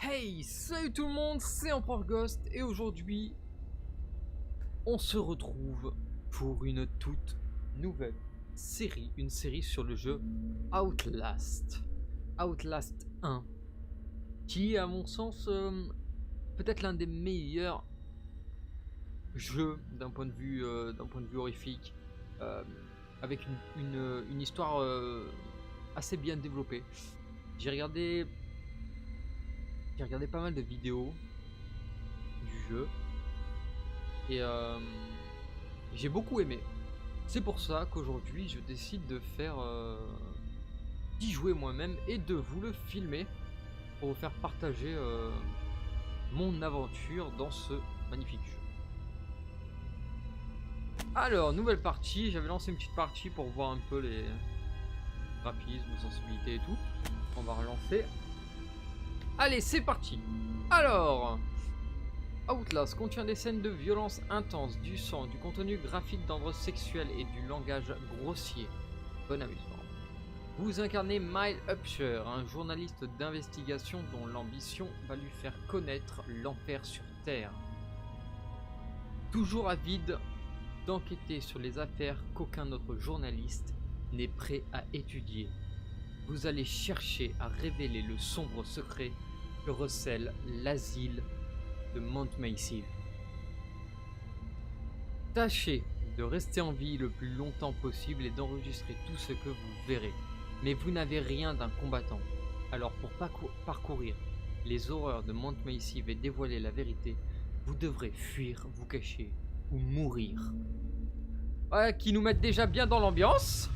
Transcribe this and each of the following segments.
Hey, salut tout le monde, c'est Empereur Ghost et aujourd'hui, on se retrouve pour une toute nouvelle série, une série sur le jeu Outlast. Outlast 1, qui est à mon sens peut-être l'un des meilleurs jeux d'un point de vue horrifique, euh, avec une histoire assez bien développée. J'ai regardé pas mal de vidéos du jeu et j'ai beaucoup aimé. C'est pour ça qu'aujourd'hui je décide de faire d'y jouer moi-même et de vous le filmer pour vous faire partager mon aventure dans ce magnifique jeu. Alors, nouvelle partie, j'avais lancé une petite partie pour voir un peu les graphismes, sensibilités et tout. On va relancer. Allez, c'est parti. Alors, Outlast contient des scènes de violence intense, du sang, du contenu graphique d'ordre sexuel et du langage grossier. Bon amusement. Vous incarnez Mile Upshur, un journaliste d'investigation dont l'ambition va lui faire connaître l'enfer sur Terre. Toujours avide d'enquêter sur les affaires qu'aucun autre journaliste n'est prêt à étudier, vous allez chercher à révéler le sombre secret que recèle l'asile de Mount Massive. Tâchez de rester en vie le plus longtemps possible et d'enregistrer tout ce que vous verrez. Mais vous n'avez rien d'un combattant. Alors pour parcourir les horreurs de Mount Massive et dévoiler la vérité, vous devrez fuir, vous cacher ou mourir. Ouais, qui nous mettent déjà bien dans l'ambiance.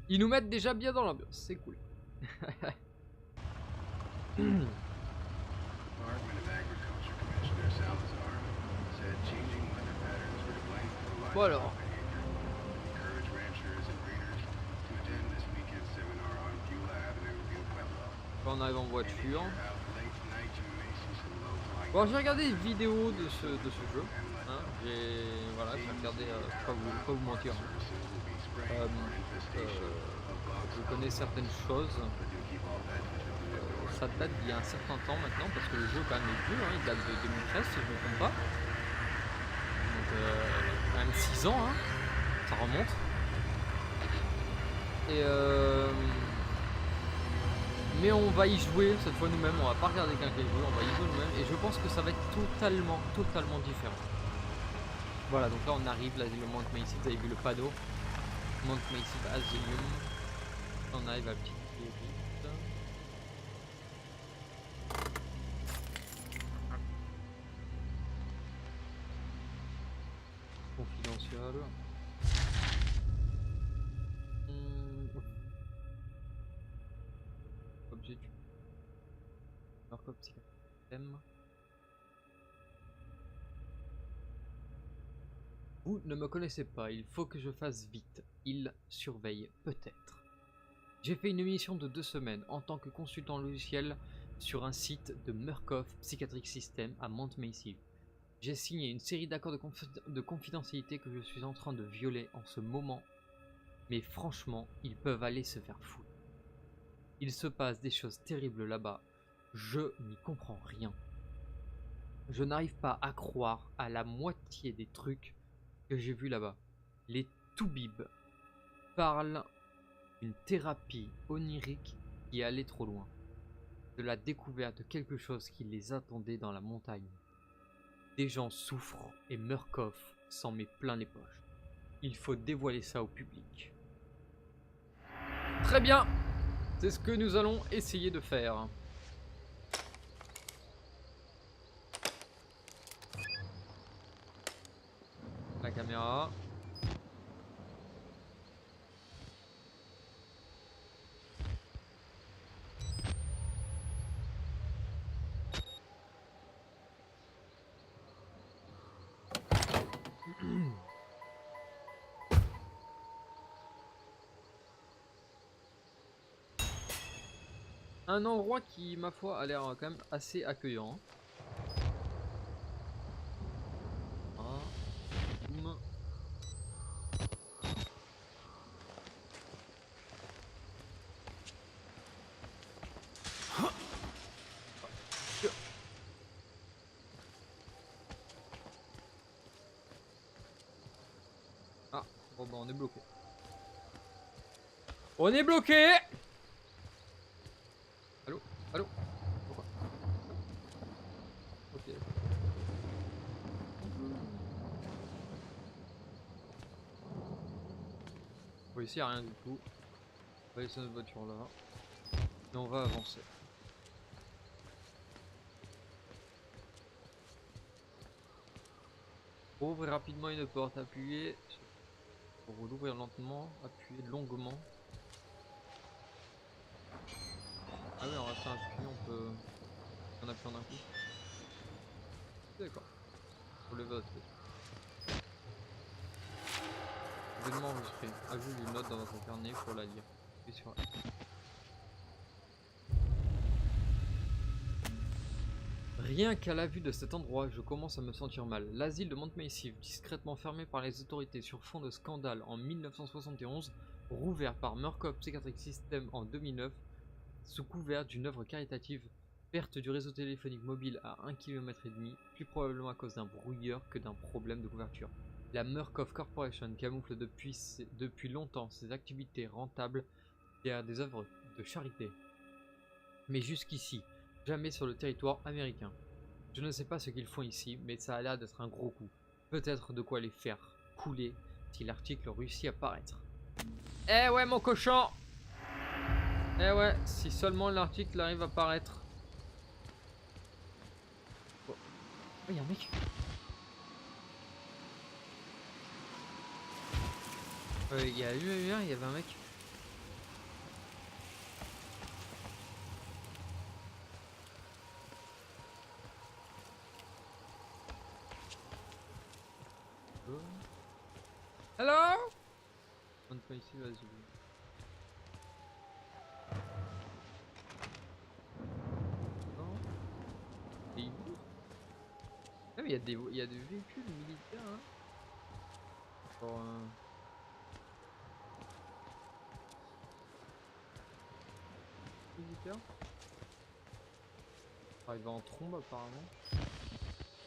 Ils nous mettent déjà bien dans l'ambiance, c'est cool. Bon alors. On arrive en voiture. Bon, j'ai regardé des vidéos de ce jeu. Hein. Voilà, j'ai regardé, je vais pas vous mentir. Hein. Je connais certaines choses. Ça date d'il y a un certain temps maintenant, parce que le jeu quand même est vieux, hein, il date de 2013 si je ne me trompe pas. Donc quand même 6 ans, hein, ça remonte. Et mais on va y jouer cette fois nous-mêmes, on va pas regarder quelqu'un jouer, on va y jouer nous-mêmes et je pense que ça va être totalement différent. Voilà, donc là on arrive, l'asile Mount Massive, vous avez vu le panneau. Mount Massive Asylum. On arrive à la petite vite. Confidentiel. Objet du Markup système. Vous ne me connaissez pas, il faut que je fasse vite. Il surveille peut-être. J'ai fait une mission de 2 semaines en tant que consultant logiciel sur un site de Murkoff Psychiatric System à Mount Massive. J'ai signé une série d'accords de confidentialité que je suis en train de violer en ce moment. Mais franchement, ils peuvent aller se faire foutre. Il se passe des choses terribles là-bas. Je n'y comprends rien. Je n'arrive pas à croire à la moitié des trucs que j'ai vus là-bas. Les Toubibs parlent d'une thérapie onirique qui allait trop loin. De la découverte de quelque chose qui les attendait dans la montagne. Des gens souffrent et Murkoff s'en met plein les poches. Il faut dévoiler ça au public. Très bien, c'est ce que nous allons essayer de faire. La caméra. Un endroit qui, ma foi, a l'air quand même assez accueillant. Ah. Boum. Bon bah on est bloqué. On est bloqué. Allô? Allô? Pourquoi? Ok. Bon ici y a rien du tout. On va laisser notre voiture là. Et on va avancer. Pour ouvrir rapidement une porte, appuyez. Pour l'ouvrir lentement, appuyez longuement. Ah oui, en restant appuyé, on peut en appuyer en un coup. D'accord. Pour lever votre tête. Événement enregistré. Ajoutez une note dans votre carnet pour la lire. Appuyez sur F. Rien qu'à la vue de cet endroit, je commence à me sentir mal. L'asile de Mount Massive, discrètement fermé par les autorités sur fond de scandale en 1971, rouvert par Murkoff Psychiatric System en 2009, sous couvert d'une œuvre caritative, perte du réseau téléphonique mobile à 1,5 km, plus probablement à cause d'un brouilleur que d'un problème de couverture. La Murkoff Corporation camoufle depuis longtemps ses activités rentables derrière des œuvres de charité. Mais jusqu'ici, jamais sur le territoire américain. Je ne sais pas ce qu'ils font ici, mais ça a l'air d'être un gros coup. Peut-être de quoi les faire couler si l'article réussit à paraître. Eh ouais mon cochon! Eh ouais, si seulement l'article arrive à paraître. Oh, y'a un mec. Il y a eu un, il y avait un mec. Hello? On peut ici, vas-y. Non. Et il bouge. Ah mais il y a des véhicules militaires hein. Pour militaire. Ah, il va en trombe apparemment.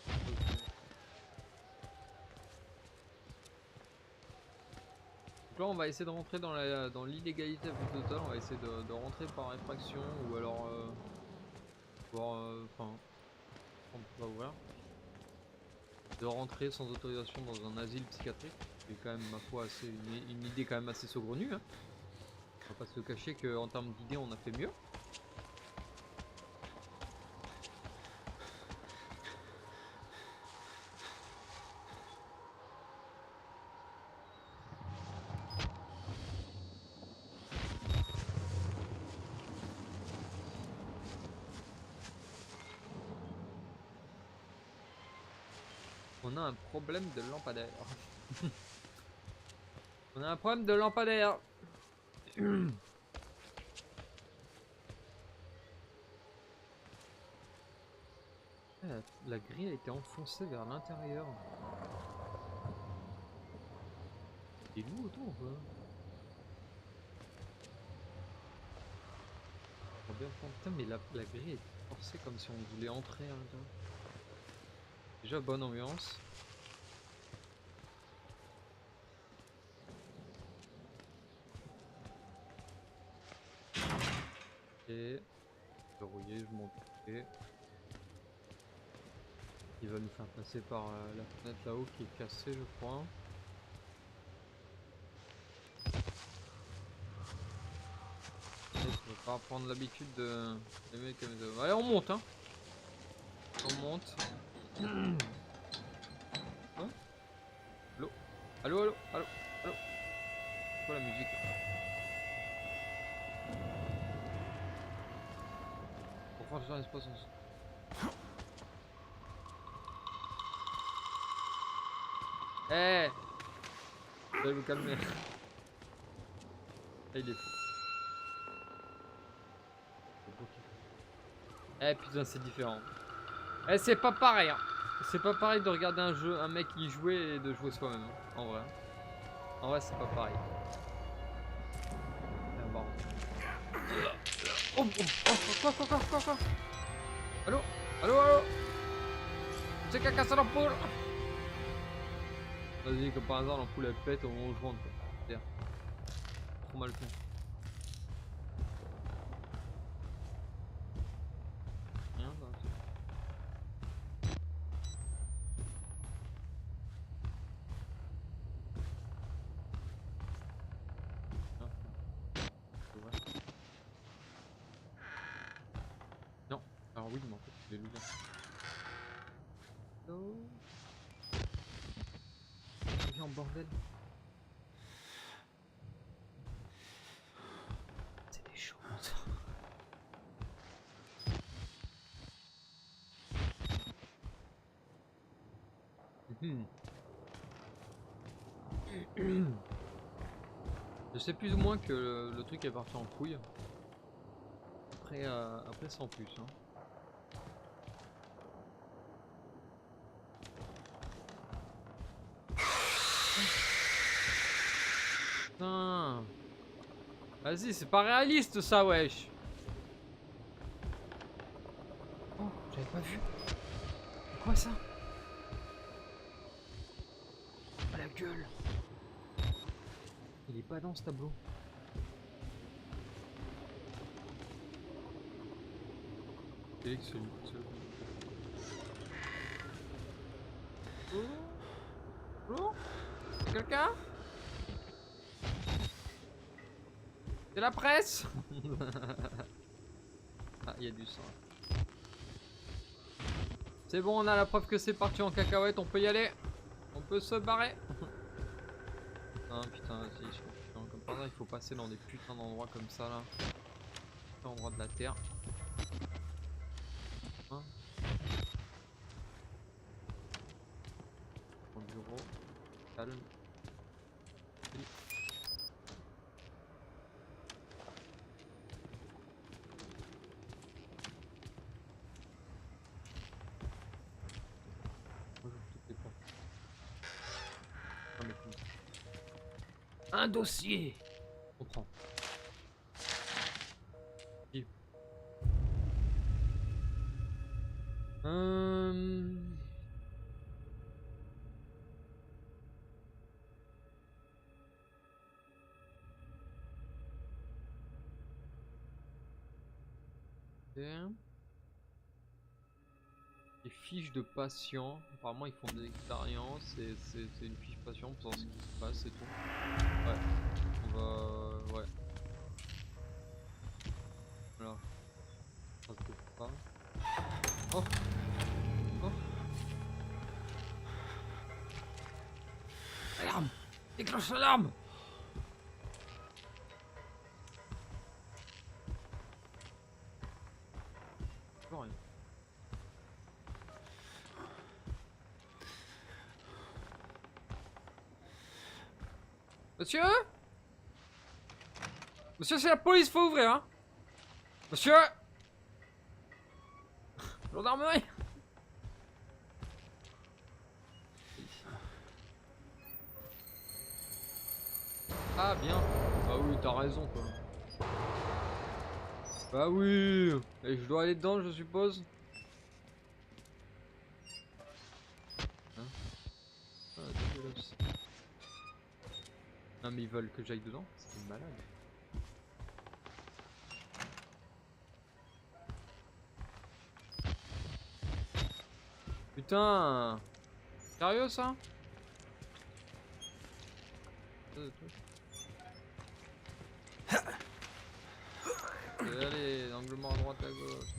Okay. Donc là on va essayer de rentrer dans l'illégalité à plus totale, on va essayer de rentrer par effraction ou alors voir enfin on peut pas ouvrir. De rentrer sans autorisation dans un asile psychiatrique, c'est quand même ma foi assez une idée quand même assez saugrenue hein. On va pas se cacher qu'en termes d'idées on a fait mieux. On a un problème de lampadaire. On a un problème de lampadaire. La grille a été enfoncée vers l'intérieur. Il est où autour ou pas? Putain mais la grille est forcée comme si on voulait entrer à l'intérieur. Déjà bonne ambiance. Et verrouillé, je monte. Et il va nous faire passer par la fenêtre là-haut qui est cassée je crois. Et je vais pas prendre l'habitude de les mecs comme ça. Allez on monte hein. On monte. Hein? Allô? Allô allô allô allô? C'est quoi la musique? Pour franchir l'espace en dessous. Eh hey, vous allez vous calmer. Il est fou. Eh putain c'est différent. Eh c'est pas pareil hein. C'est pas pareil de regarder un mec y jouer et de jouer soi-même hein. En vrai. En vrai c'est pas pareil. Bon. Oh, quoi? Allô? Allô? C'est caca ça la poule. Vas-y, comme par hasard, l'ampoule elle pète au moment où je rentre quoi. C'est-à-dire, trop mal fait. Rien dans ce... Non, alors oui, mais en fait, je vais l'ouvrir. Oh. Viens en bordel. C'est des choses. Je sais plus ou moins que le truc est parti en couille. Après sans plus. Hein. Putain. Vas-y, c'est pas réaliste ça, wesh. Oh, j'avais pas vu. Quoi ça? Oh la gueule. Il est pas dans ce tableau. Excellent. Oh, quelqu'un? C'est la presse. Ah, il y a du sang. C'est bon, on a la preuve que c'est parti en cacahuète, on peut y aller. On peut se barrer. Ah putain, vas-y, je suis chiant. Comme par hasard, il faut passer dans des putains d'endroits comme ça là. Endroit de la terre. Hein? Au bureau. Calme. Oui. Bonjour, toutes les portes. Non, mais tout. Un dossier. On prend. Vive. Des fiches de patients. Apparemment, ils font des expériences et c'est une fiche patient pour savoir ce qui se passe, c'est tout. Ouais. On va. Ouais. Voilà. Ça se trouve pas. Oh! Oh! Alarme! Déclenche l'alarme! Toujours rien. Monsieur? Monsieur, c'est la police, faut ouvrir, hein? Monsieur? Gendarmerie? Ah, bien. Bah oui, t'as raison, quoi. Bah oui. Et je dois aller dedans, je suppose. Hein? Ah, dégueulasse. Non, mais ils veulent que j'aille dedans? C'est malade. Putain! Sérieux ça? Allez, angle mort à droite à gauche.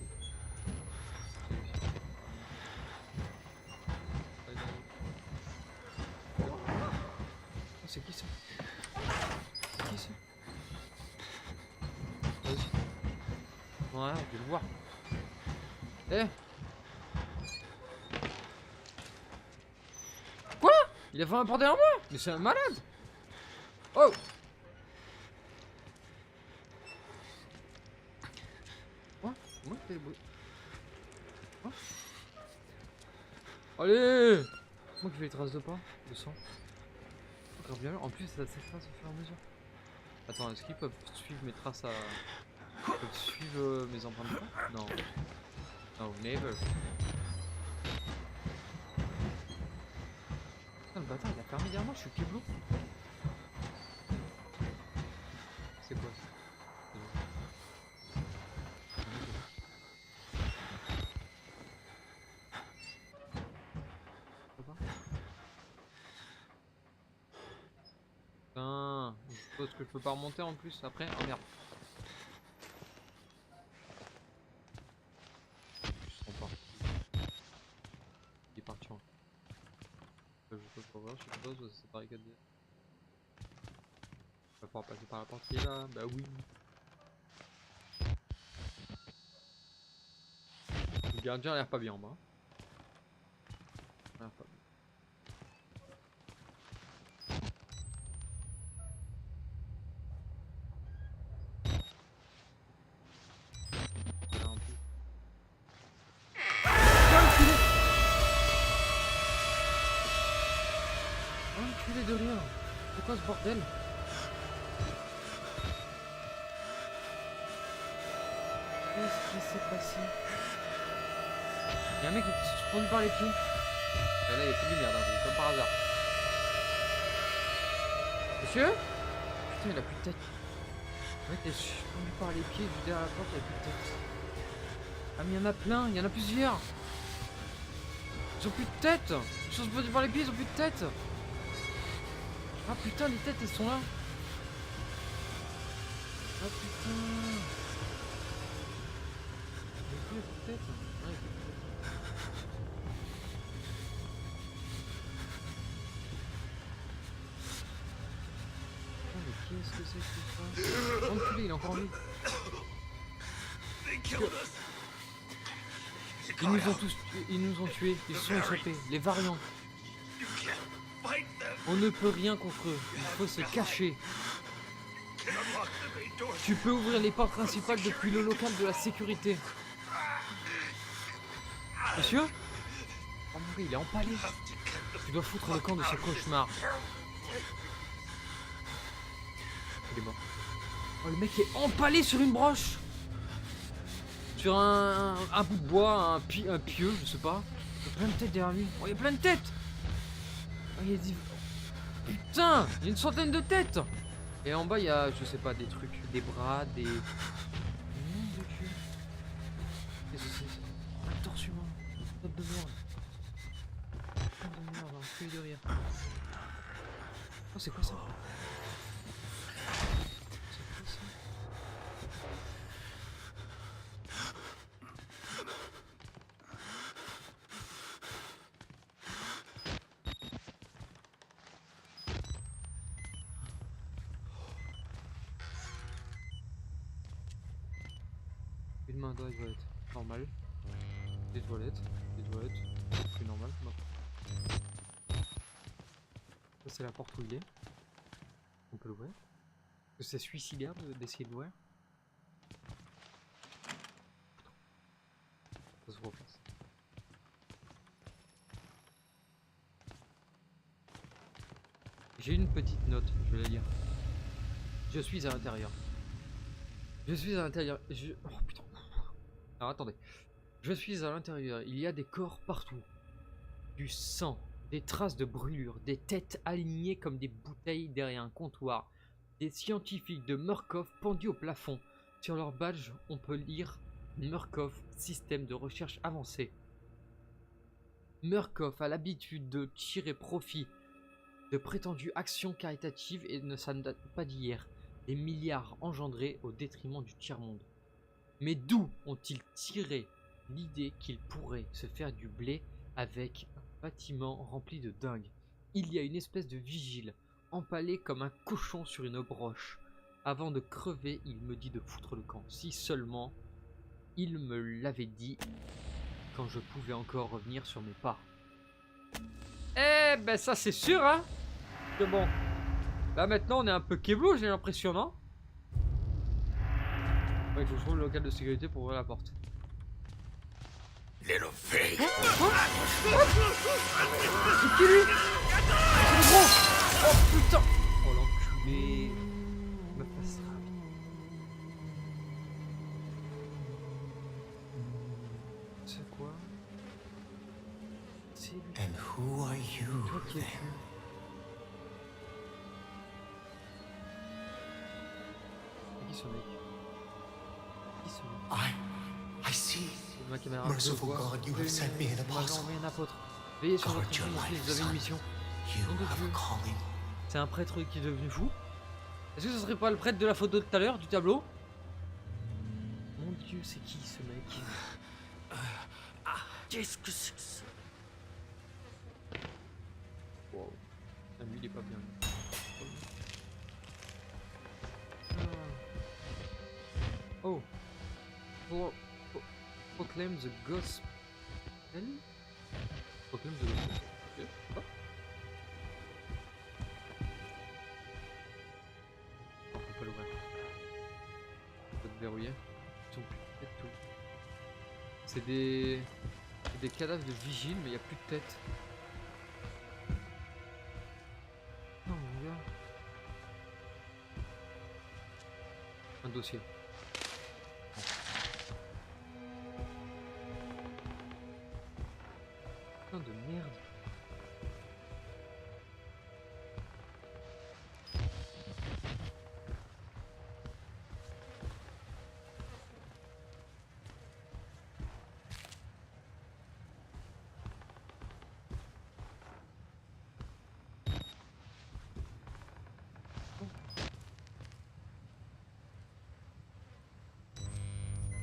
Oh, c'est qui ça? C'est qui ça? Vas-y. Ouais, je vais le voir. Eh! Quoi? Il a fait un porté en moi? Mais c'est un malade! Oh! Quoi? Moi qui fais le bruit? Quoi? Allez! Moi qui fais les traces de pas, de sang. Encore bien. En plus, ça s'efface au fur et à mesure. Attends, est-ce qu'ils peuvent suivre mes traces à... Ils peuvent suivre mes empreintes de pas? Non. No, never. Putain, le bâtard, il a fermé derrière moi, je suis Keblo. C'est quoi ça? Putain, je suppose que je peux pas remonter en plus après. Oh merde. Je sens pas. Il est parti en. Je peux pas voir, je suppose, c'est barricadé. On va pouvoir passer par la porte qui est là. Bah oui. Le gardien a l'air pas bien en bas. A l'air pas bien. Il a un peu. Enculé de rien. C'est quoi ce bordel? Qu'est-ce qui s'est passé? Y'a un mec qui s'est suspendu par les pieds. Et là, y'a plus de lumière d'un coup, comme par hasard. Monsieur? Putain, il a plus de tête. Le mec est suspendu par les pieds, juste derrière la porte, il a plus de tête. Ah, mais il y en a plein, il y en a plusieurs. Ils ont plus de tête. Ils sont suspendus par les pieds, ils ont plus de tête. Ah putain, les têtes, elles sont là. Ah putain. Il y a plus de tête. Ouais, il y a plus de tête. Qu'est-ce que c'est que ça? Enculé, il est encore en vie. Ils nous ont tous tués, ils nous ont tués, ils se sont échappés, les variants. On ne peut rien contre eux, il faut se cacher. Tu peux ouvrir les portes principales depuis le local de la sécurité. Monsieur? Oh mon gars, il est empalé. Tu dois foutre le camp de ce cauchemar. Il est mort. Oh, le mec est empalé sur une broche. Sur un bout de bois, un pieu, je sais pas. Il y a plein de têtes derrière lui. Oh, il y a plein de têtes. Oh, il y a des... Putain, il y a une centaine de têtes. Et en bas, il y a, je sais pas, des trucs, des bras, des... Nom de Dieu. Qu'est-ce que c'est? Un torse humain. Top de merde. Top de merde, un feuille de rire. Oh, c'est quoi ça? Une main dans les toilettes, normal. Des toilettes, plus normal. Ça c'est la porte où il est. On peut l'ouvrir. C'est suicidaire d'essayer de l'ouvrir. Ça se replace. J'ai une petite note, je vais la lire. Je suis à l'intérieur. Je suis à l'intérieur. Oh putain. Alors attendez. Je suis à l'intérieur. Il y a des corps partout. Du sang. Des traces de brûlure. Des têtes alignées comme des bouteilles derrière un comptoir. Des scientifiques de Murkoff pendus au plafond. Sur leur badge, on peut lire Murkoff, système de recherche avancé. Murkoff a l'habitude de tirer profit de prétendues actions caritatives et ça ne date pas d'hier. Des milliards engendrés au détriment du tiers-monde. Mais d'où ont-ils tiré l'idée qu'ils pourraient se faire du blé avec un bâtiment rempli de dingues? Il y a une espèce de vigile, empalé comme un cochon sur une broche. Avant de crever, il me dit de foutre le camp. Si seulement il me l'avait dit quand je pouvais encore revenir sur mes pas. Eh ben ça c'est sûr hein. Que bon. Là maintenant on est un peu keblo, j'ai l'impression, non? Ouais, il faut que je trouve le local de sécurité pour ouvrir la porte. Little fake. C'est qui lui? C'est le gros. Oh putain. Oh l'enculé. Me passe ravi. C'est quoi? C'est lui. And who are you? Toi qui es then? I see. Ma caméra, je Merciful vois. God, you have sent me an Vous m'avez apostle. envoyé un apôtre. Veillez sur Guard votre your vie, mon fils, life, vous avez une son. mission. You Nom de have Dieu. a calling. C'est un prêtre qui est devenu fou. Est-ce que ce serait pas le prêtre de la photo de tout à l'heure, du tableau? Mon Dieu, c'est qui ce mec? Qu'est-ce que c'est que ça? Wow. Ah, lui, il est pas bien. Oh. Proclaim the gospel. Proclaim the gospel. Ok. Oh. On peut pas l'ouvrir. On peut te verrouiller. Ils ont plus de tête tout. C'est des cadavres de vigiles, mais il n'y a plus de tête. Non, mon gars. Un dossier. Putain de merde.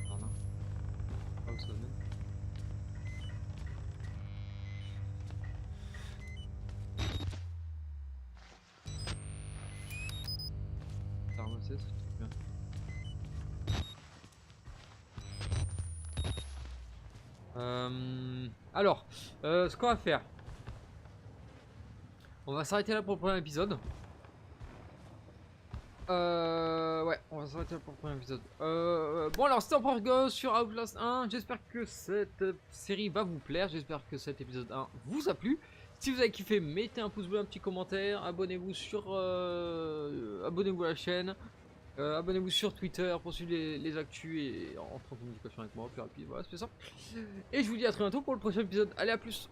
Pardon. Ah, où ça mène? T'as ramassé ce truc là? Alors, ce qu'on va faire, on va s'arrêter là pour le premier épisode. Ouais, on va s'arrêter là pour le premier épisode. Bon alors, c'était encore Ghost sur Outlast 1. J'espère que cette série va vous plaire. J'espère que cet épisode 1 vous a plu. Si vous avez kiffé, mettez un pouce bleu, un petit commentaire. Abonnez-vous abonnez-vous à la chaîne. Abonnez-vous sur Twitter pour suivre les actus et entrer en communication avec moi plus rapide. Voilà, c'est ça. Et je vous dis à très bientôt pour le prochain épisode. Allez, à plus.